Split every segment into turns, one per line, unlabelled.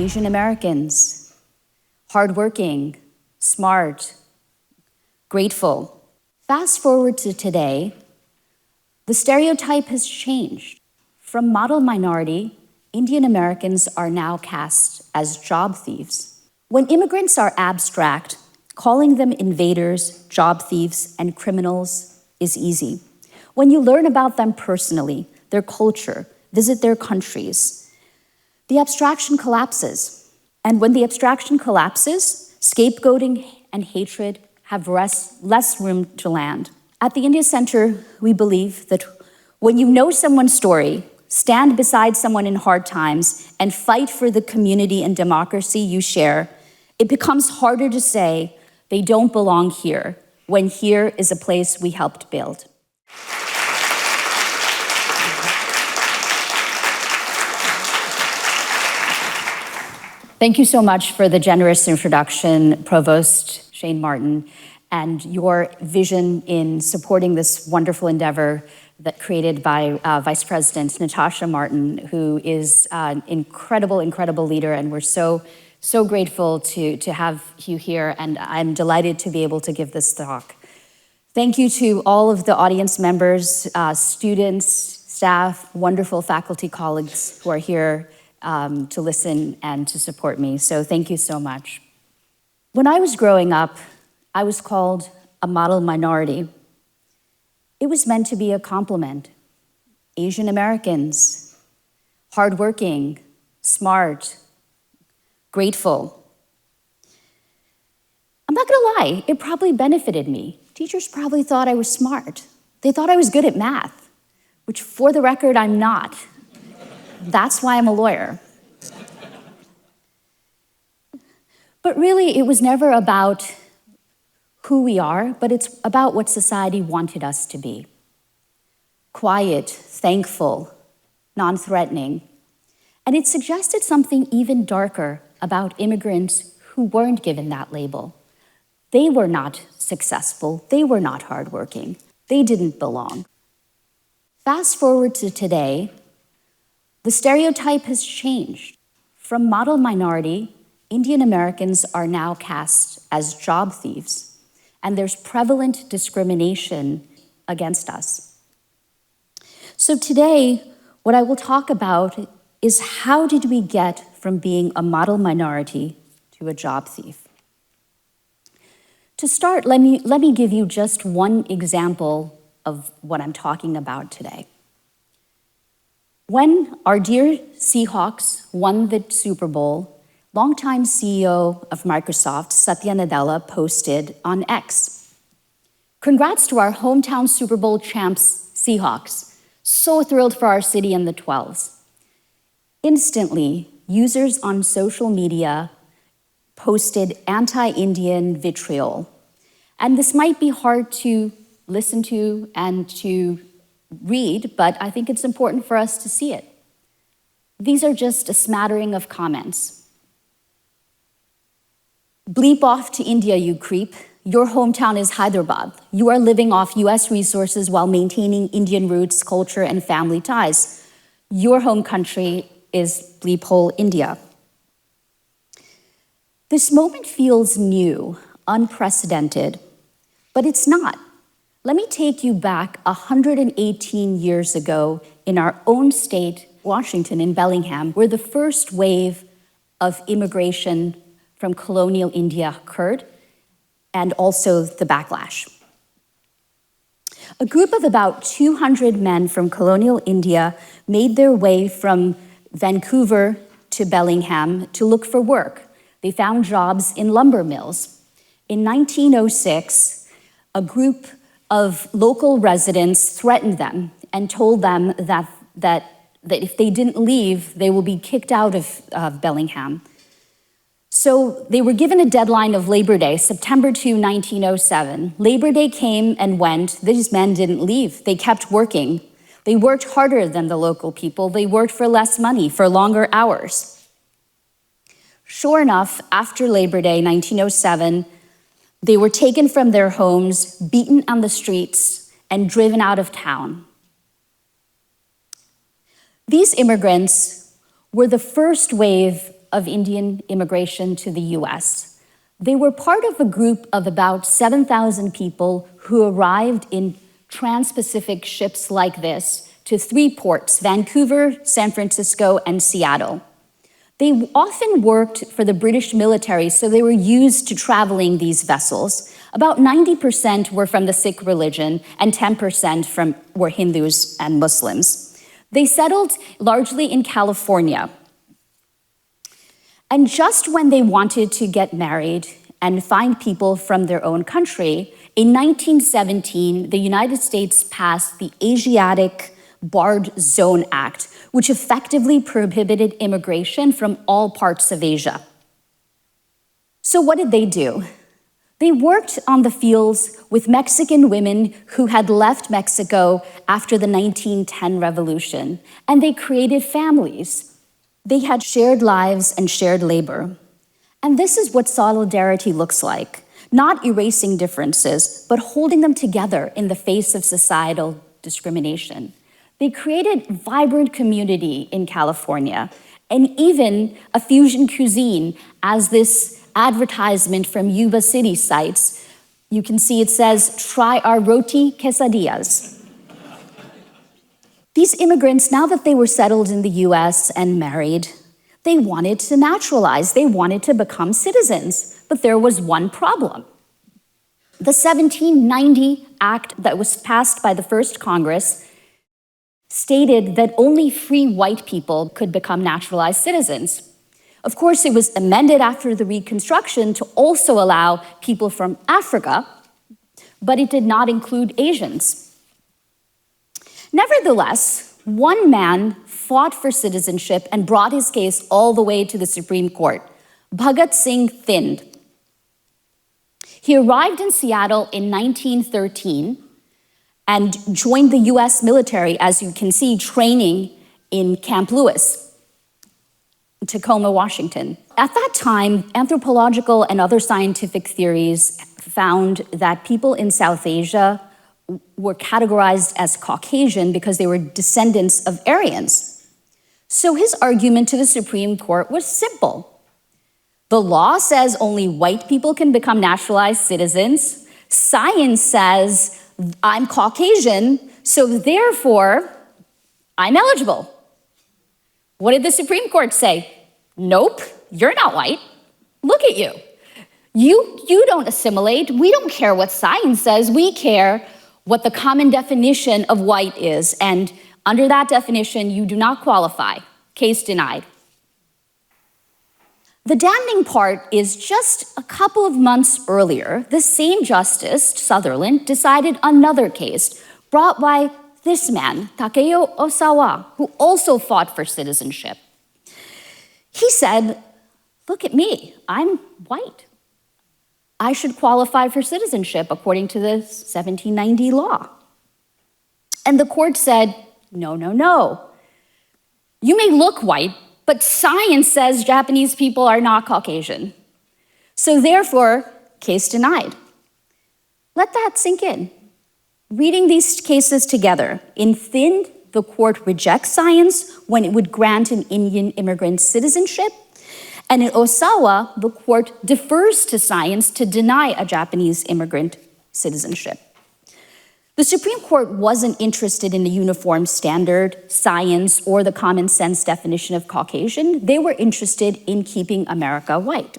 Asian Americans, hardworking, smart, grateful. Fast forward to today, the stereotype has changed. From model minority, Indian Americans are now cast as job thieves. When immigrants are abstract, calling them invaders, job thieves, and criminals is easy. When you learn about them personally, their culture, visit their countries, the abstraction collapses. And when the abstraction collapses, scapegoating and hatred have less room to land. At the India Center, we believe that when you know someone's story, stand beside someone in hard times, and fight for the community and democracy you share, it becomes harder to say they don't belong here, when here is a place we helped build. Thank you so much for the generous introduction, Provost Shane Martin, and your vision in supporting this wonderful endeavor that created by Vice President Natasha Martin, who is an incredible, incredible leader, and we're so grateful to have you here, and I'm delighted to be able to give this talk. Thank you to all of the audience members, students, staff, wonderful faculty colleagues who are here to listen and to support me, so thank you so much. When I was growing up, I was called a model minority. It was meant to be a compliment. Asian Americans, hardworking, smart, grateful. I'm not gonna lie, it probably benefited me. Teachers probably thought I was smart. They thought I was good at math, which for the record, I'm not. That's why I'm a lawyer. But really, it was never about who we are, but it's about what society wanted us to be. Quiet, thankful, non-threatening. And it suggested something even darker about immigrants who weren't given that label. They were not successful, they were not hardworking, they didn't belong. Fast forward to today, the stereotype has changed. From model minority, Indian Americans are now cast as job thieves, and there's prevalent discrimination against us. So today, what I will talk about is how did we get from being a model minority to a job thief? To start, let me give you just one example of what I'm talking about today. When our dear Seahawks won the Super Bowl, longtime CEO of Microsoft, Satya Nadella, posted on X, "Congrats to our hometown Super Bowl champs, Seahawks. So thrilled for our city and the 12s." Instantly, users on social media posted anti-Indian vitriol. And this might be hard to listen to and to read, but I think it's important for us to see it. These are just a smattering of comments. "Bleep off to India, you creep. Your hometown is Hyderabad. You are living off US resources while maintaining Indian roots, culture, and family ties. Your home country is bleep hole India." This moment feels new, unprecedented, but it's not. Let me take you back 118 years ago in our own state, Washington, in Bellingham, where the first wave of immigration from colonial India occurred, and also the backlash. A group of about 200 men from colonial India made their way from Vancouver to Bellingham to look for work. They found jobs in lumber mills. In 1906, a group of local residents threatened them and told them that if they didn't leave, they will be kicked out of Bellingham. So they were given a deadline of Labor Day, September 2, 1907. Labor Day came and went. These men didn't leave. They kept working. They worked harder than the local people. They worked for less money, for longer hours. Sure enough, after Labor Day, 1907, they were taken from their homes, beaten on the streets, and driven out of town. These immigrants were the first wave of Indian immigration to the US. They were part of a group of about 7,000 people who arrived in trans-Pacific ships like this to 3 ports, Vancouver, San Francisco, and Seattle. They often worked for the British military, so they were used to traveling these vessels. About 90% were from the Sikh religion, and 10% were Hindus and Muslims. They settled largely in California. And just when they wanted to get married and find people from their own country, in 1917, the United States passed the Asiatic Barred Zone Act, which effectively prohibited immigration from all parts of Asia. So what did they do? They worked on the fields with Mexican women who had left Mexico after the 1910 revolution, and they created families. They had shared lives and shared labor. And this is what solidarity looks like, not erasing differences, but holding them together in the face of societal discrimination. They created vibrant community in California, and even a fusion cuisine, as this advertisement from Yuba City cites. You can see it says, "Try our roti quesadillas." These immigrants, now that they were settled in the US and married, they wanted to naturalize, they wanted to become citizens, but there was one problem. The 1790 Act that was passed by the first Congress stated that only free white people could become naturalized citizens. Of course, it was amended after the Reconstruction to also allow people from Africa, but it did not include Asians. Nevertheless, one man fought for citizenship and brought his case all the way to the Supreme Court, Bhagat Singh Thind. He arrived in Seattle in 1913 and joined the US military, as you can see, training in Camp Lewis, Tacoma, Washington. At that time, anthropological and other scientific theories found that people in South Asia were categorized as Caucasian because they were descendants of Aryans. So his argument to the Supreme Court was simple. The law says only white people can become naturalized citizens. Science says I'm Caucasian, so therefore I'm eligible. What did the Supreme Court say? Nope, you're not white. Look at you. You don't assimilate. We don't care what science says. We care what the common definition of white is. And under that definition, you do not qualify. Case denied. The damning part is just a couple of months earlier, the same Justice, Sutherland, decided another case brought by this man, Takeo Osawa, who also fought for citizenship. He said, look at me, I'm white. I should qualify for citizenship according to the 1790 law. And the court said, no, no, no. You may look white, but science says Japanese people are not Caucasian. So therefore, case denied. Let that sink in. Reading these cases together, in Thind, the court rejects science when it would grant an Indian immigrant citizenship, and in Osawa, the court defers to science to deny a Japanese immigrant citizenship. The Supreme Court wasn't interested in the uniform standard, science, or the common sense definition of Caucasian. They were interested in keeping America white.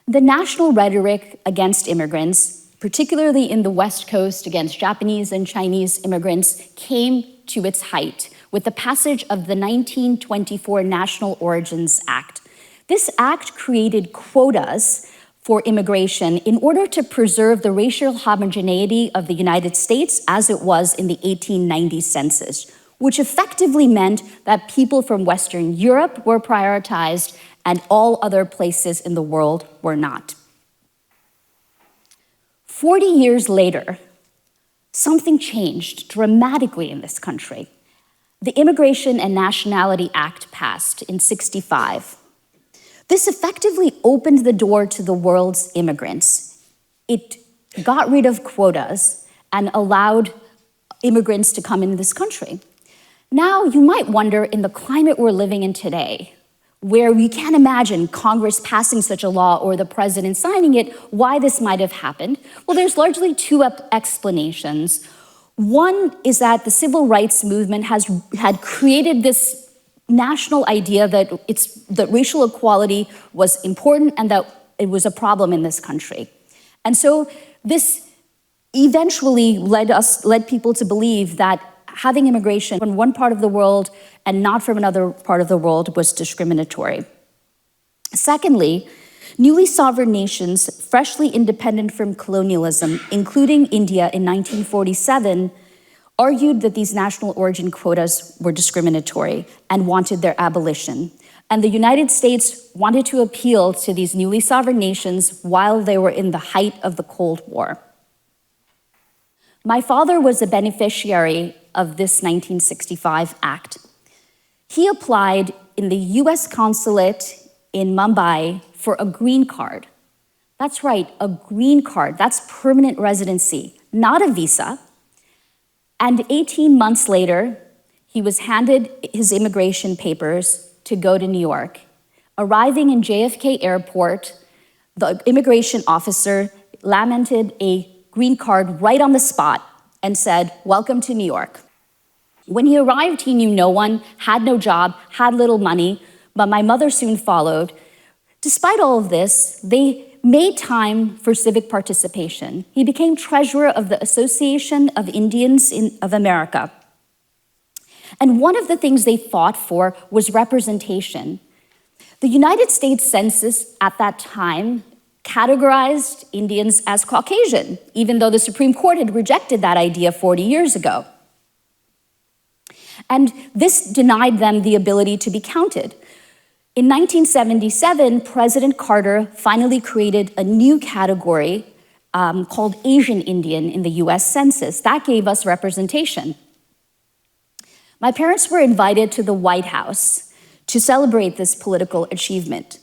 The national rhetoric against immigrants, particularly in the West Coast against Japanese and Chinese immigrants, came to its height with the passage of the 1924 National Origins Act. This act created quotas for immigration in order to preserve the racial homogeneity of the United States as it was in the 1890 census, which effectively meant that people from Western Europe were prioritized and all other places in the world were not. 40 years later, something changed dramatically in this country. The Immigration and Nationality Act passed in '65. This effectively opened the door to the world's immigrants. It got rid of quotas and allowed immigrants to come into this country. Now, you might wonder, in the climate we're living in today, where we can't imagine Congress passing such a law or the president signing it, why this might have happened. Well, there's largely two explanations. One is that the civil rights movement had created this national idea that racial equality was important and that it was a problem in this country. And so this eventually led people to believe that having immigration from one part of the world and not from another part of the world was discriminatory. Secondly, newly sovereign nations, freshly independent from colonialism, including India in 1947, argued that these national origin quotas were discriminatory and wanted their abolition. And the United States wanted to appeal to these newly sovereign nations while they were in the height of the Cold War. My father was a beneficiary of this 1965 act. He applied in the US consulate in Mumbai for a green card. That's right, a green card. That's permanent residency, not a visa. And 18 months later, he was handed his immigration papers to go to New York. Arriving in JFK Airport, the immigration officer lamented a green card right on the spot and said, "Welcome to New York." When he arrived, he knew no one, had no job, had little money, but my mother soon followed. Despite all of this, they made time for civic participation. He became treasurer of the Association of Indians of America. And one of the things they fought for was representation. The United States Census at that time categorized Indians as Caucasian, even though the Supreme Court had rejected that idea 40 years ago. And this denied them the ability to be counted. In 1977, President Carter finally created a new category called Asian Indian in the US Census. That gave us representation. My parents were invited to the White House to celebrate this political achievement.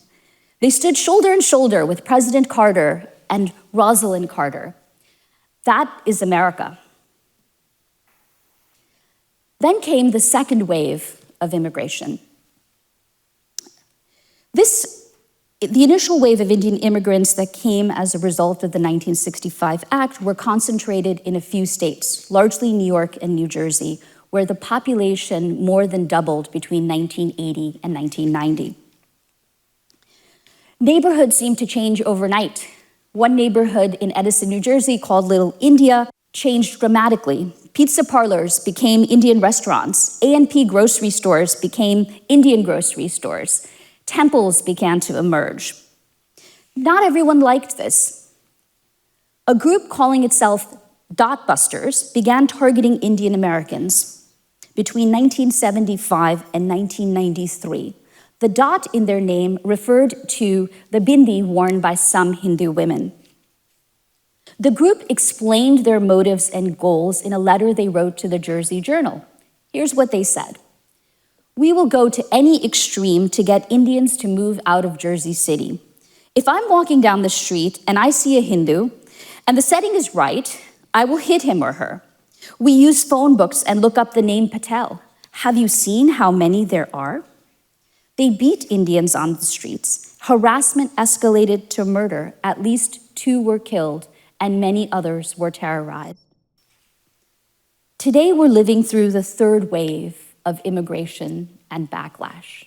They stood shoulder to shoulder with President Carter and Rosalind Carter. That is America. Then came the second wave of immigration. The initial wave of Indian immigrants that came as a result of the 1965 Act were concentrated in a few states, largely New York and New Jersey, where the population more than doubled between 1980 and 1990. Neighborhoods seemed to change overnight. One neighborhood in Edison, New Jersey, called Little India, changed dramatically. Pizza parlors became Indian restaurants. A&P grocery stores became Indian grocery stores. Temples began to emerge. Not everyone liked this. A group calling itself Dot Busters began targeting Indian Americans between 1975 and 1993. The dot in their name referred to the bindi worn by some Hindu women. The group explained their motives and goals in a letter they wrote to the Jersey Journal. Here's what they said. "We will go to any extreme to get Indians to move out of Jersey City. If I'm walking down the street and I see a Hindu, and the setting is right, I will hit him or her. We use phone books and look up the name Patel. Have you seen how many there are?" They beat Indians on the streets. Harassment escalated to murder. At least 2 were killed, and many others were terrorized. Today, we're living through the third wave of immigration and backlash.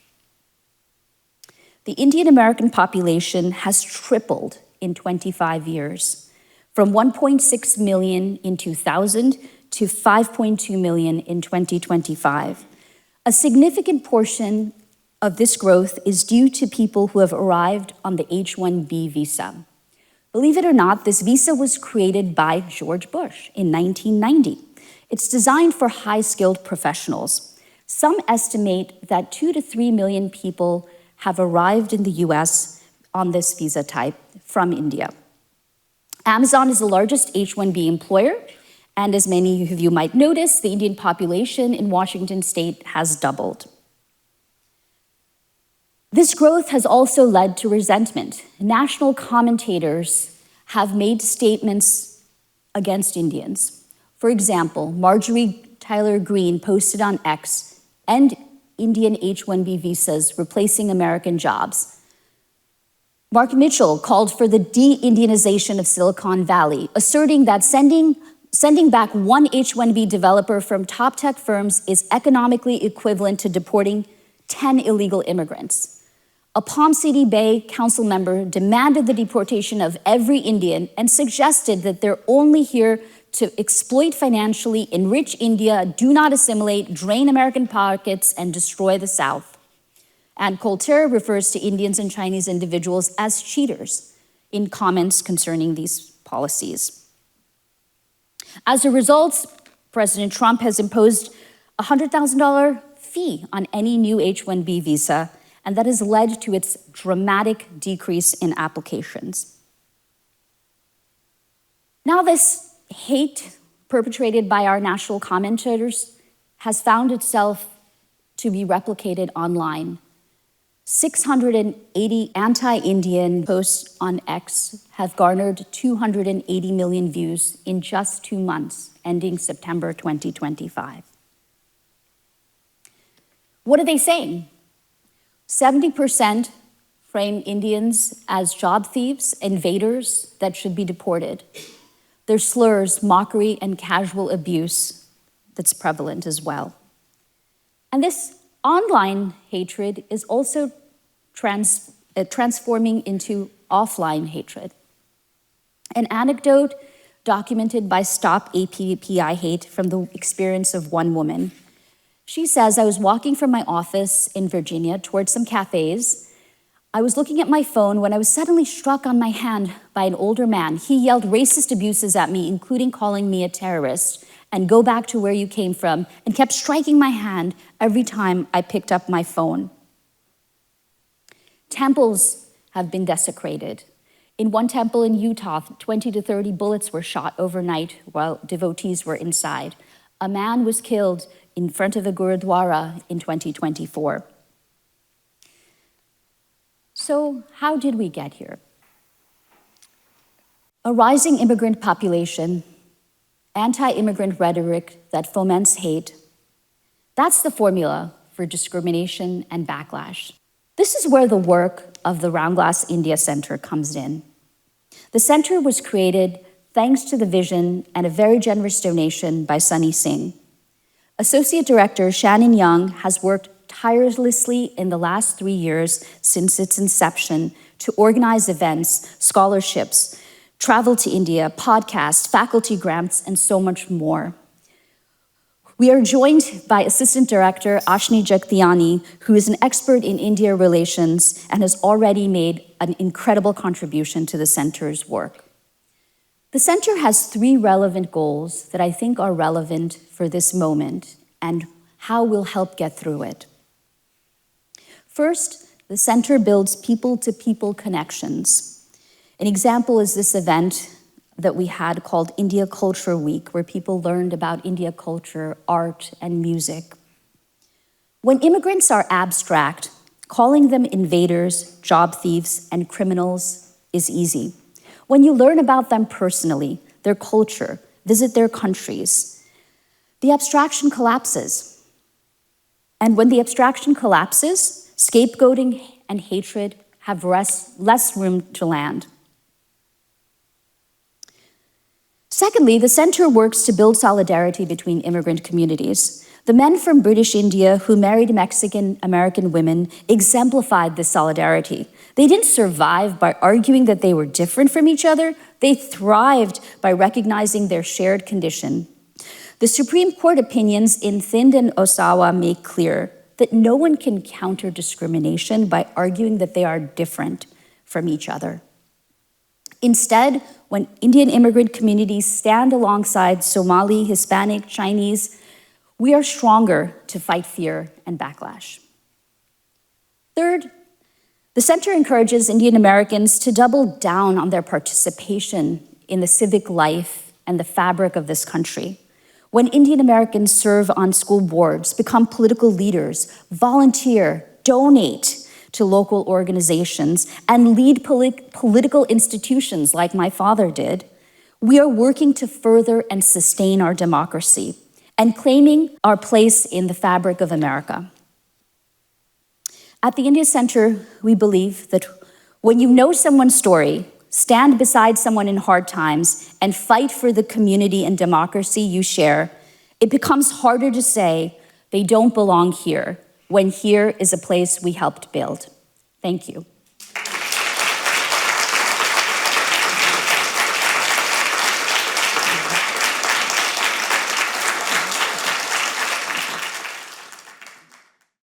The Indian American population has tripled in 25 years, from 1.6 million in 2000 to 5.2 million in 2025. A significant portion of this growth is due to people who have arrived on the H-1B visa. Believe it or not, this visa was created by George Bush in 1990. It's designed for high-skilled professionals. Some estimate that 2 to 3 million people have arrived in the US on this visa type from India. Amazon is the largest H-1B employer, and as many of you might notice, the Indian population in Washington state has doubled. This growth has also led to resentment. National commentators have made statements against Indians. For example, Marjorie Taylor Greene posted on X, "End Indian H-1B visas replacing American jobs. Mark Mitchell called for the de-Indianization of Silicon Valley, asserting that sending back one H-1B developer from top tech firms is economically equivalent to deporting 10 illegal immigrants. A Palm City Bay council member demanded the deportation of every Indian and suggested that they're only here to exploit financially, enrich India, do not assimilate, drain American pockets, and destroy the South. And Coulter refers to Indians and Chinese individuals as cheaters in comments concerning these policies. As a result, President Trump has imposed a $100,000 fee on any new H-1B visa, and that has led to its dramatic decrease in applications. Now, this hate perpetrated by our national commentators has found itself to be replicated online. 680 anti-Indian posts on X have garnered 280 million views in just 2 months, ending September 2025. What are they saying? 70% frame Indians as job thieves, invaders that should be deported. There's slurs, mockery, and casual abuse that's prevalent as well. And this online hatred is also transforming into offline hatred. An anecdote documented by Stop APPI Hate from the experience of one woman. She says, I was walking from my office in Virginia towards some cafes. I was looking at my phone when I was suddenly struck on my hand by an older man. He yelled racist abuses at me, including calling me a terrorist, and go back to where you came from, and kept striking my hand every time I picked up my phone. Temples have been desecrated. In one temple in Utah, 20 to 30 bullets were shot overnight while devotees were inside. A man was killed in front of a Gurudwara in 2024. So how did we get here? A rising immigrant population, anti-immigrant rhetoric that foments hate, that's the formula for discrimination and backlash. This is where the work of the Round Glass India Center comes in. The center was created thanks to the vision and a very generous donation by Sunny Singh. Associate Director Shannon Young has worked tirelessly in the last 3 years since its inception to organize events, scholarships, travel to India, podcasts, faculty grants, and so much more. We are joined by Assistant Director Ashni Jagtiani, who is an expert in India relations and has already made an incredible contribution to the center's work. The center has 3 relevant goals that I think are relevant for this moment and how we'll help get through it. First, the center builds people-to-people connections. An example is this event that we had called India Culture Week, where people learned about India culture, art, and music. When immigrants are abstract, calling them invaders, job thieves, and criminals is easy. When you learn about them personally, their culture, visit their countries, the abstraction collapses. And when the abstraction collapses, scapegoating and hatred have less room to land. Secondly, the center works to build solidarity between immigrant communities. The men from British India who married Mexican-American women exemplified this solidarity. They didn't survive by arguing that they were different from each other. They thrived by recognizing their shared condition. The Supreme Court opinions in Thind and Osawa make clear that no one can counter discrimination by arguing that they are different from each other. Instead, when Indian immigrant communities stand alongside Somali, Hispanic, Chinese, we are stronger to fight fear and backlash. Third, the center encourages Indian Americans to double down on their participation in the civic life and the fabric of this country. When Indian Americans serve on school boards, become political leaders, volunteer, donate to local organizations, and lead political institutions like my father did, we are working to further and sustain our democracy and claiming our place in the fabric of America. At the India Center, we believe that when you know someone's story, stand beside someone in hard times, and fight for the community and democracy you share, it becomes harder to say they don't belong here, when here is a place we helped build. Thank you.